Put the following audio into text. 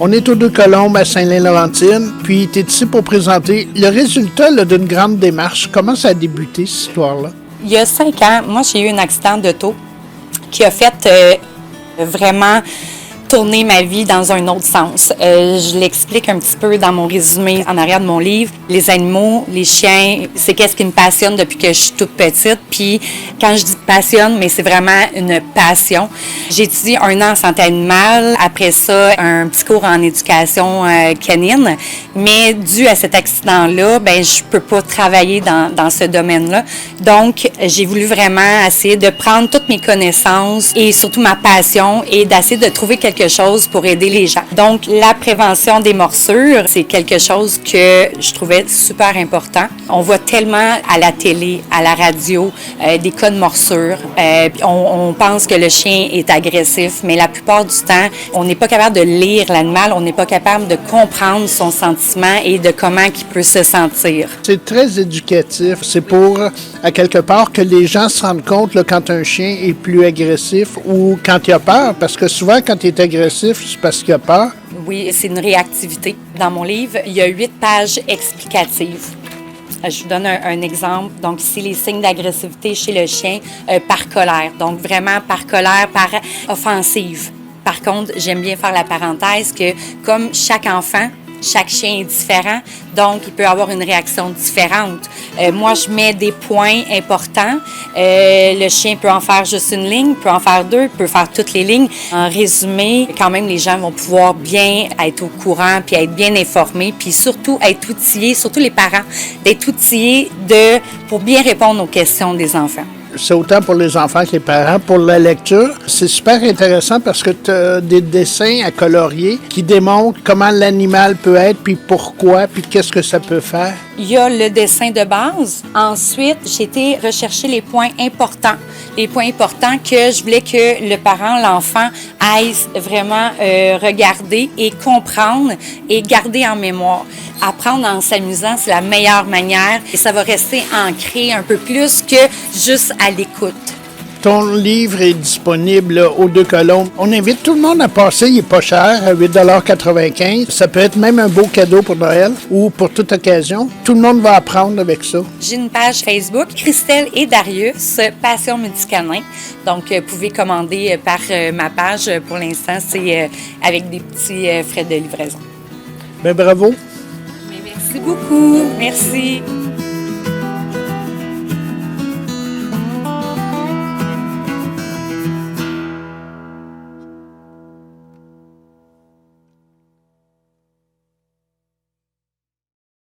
On est aux Deux-Colombes à Saint-Lin-Laurentine, puis tu es ici pour présenter le résultat là, d'une grande démarche. Comment ça a débuté, cette histoire-là? Il y a 5 ans, moi, j'ai eu un accident d'auto qui a fait vraiment tourner ma vie dans un autre sens. Je l'explique un petit peu dans mon résumé en arrière de mon livre. Les animaux, les chiens, c'est qu'est-ce qui me passionne depuis que je suis toute petite. Puis quand je dis passionne, mais c'est vraiment une passion. J'ai étudié 1 an en santé animale. Après ça, un petit cours en éducation canine. Mais dû à cet accident-là, ben je peux pas travailler dans ce domaine-là. Donc, j'ai voulu vraiment essayer de prendre toutes mes connaissances et surtout ma passion et d'essayer de trouver quelque chose pour aider les gens. Donc, la prévention des morsures, c'est quelque chose que je trouvais super important. On voit tellement à la télé, à la radio, des cas de morsure. On pense que le chien est agressif, mais la plupart du temps, on n'est pas capable de lire l'animal, on n'est pas capable de comprendre son sentiment et de comment il peut se sentir. C'est très éducatif. C'est pour, à quelque part, que les gens se rendent compte là, quand un chien est plus agressif ou quand il a peur, parce que souvent, quand il est agressif, c'est parce qu'il a peur. Oui, c'est une réactivité. Dans mon livre, il y a 8 pages explicatives. Je vous donne un exemple. Donc, ici, les signes d'agressivité chez le chien par colère. Donc, vraiment par colère, par offensive. Par contre, j'aime bien faire la parenthèse que, comme chaque enfant, chaque chien est différent, donc il peut avoir une réaction différente. Moi, je mets des points importants. Le chien peut en faire juste une ligne, peut en faire 2, peut faire toutes les lignes. En résumé, quand même, les gens vont pouvoir bien être au courant, puis être bien informés, puis surtout être outillés, surtout les parents, d'être outillés pour bien répondre aux questions des enfants. C'est autant pour les enfants que les parents. Pour la lecture, c'est super intéressant parce que tu as des dessins à colorier qui démontrent comment l'animal peut être, puis pourquoi, puis qu'est-ce que ça peut faire. Il y a le dessin de base. Ensuite, j'ai été rechercher les points importants. Les points importants que je voulais que le parent, l'enfant, aille vraiment regarder et comprendre et garder en mémoire. Apprendre en s'amusant, c'est la meilleure manière et ça va rester ancré un peu plus que juste à l'écoute. Ton livre est disponible là, aux Deux-Colombes. On invite tout le monde à passer, il n'est pas cher, à 8,95 $. Ça peut être même un beau cadeau pour Noël ou pour toute occasion. Tout le monde va apprendre avec ça. J'ai une page Facebook, Christelle et Darius, Passion Médicanin. Donc, vous pouvez commander par ma page. Pour l'instant, c'est avec des petits frais de livraison. Bien, bravo. Merci beaucoup. Merci.